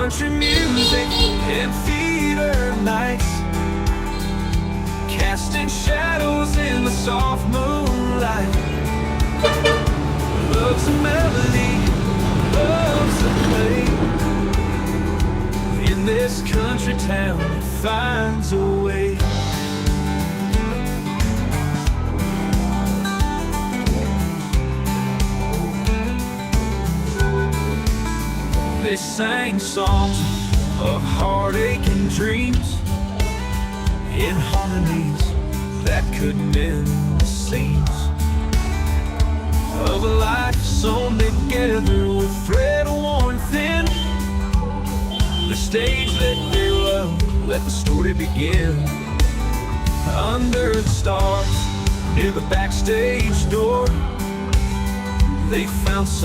country music and theater nights, casting shadows in the soft moonlight. Love's a melody, love's a play. In this country town, it finds a way. They sang songs of heartache and dreams in harmonies that could mend the seams of a life sewn together with thread worn thin. The stage that they loved, let the story begin. Under the stars, near the backstage door, they found some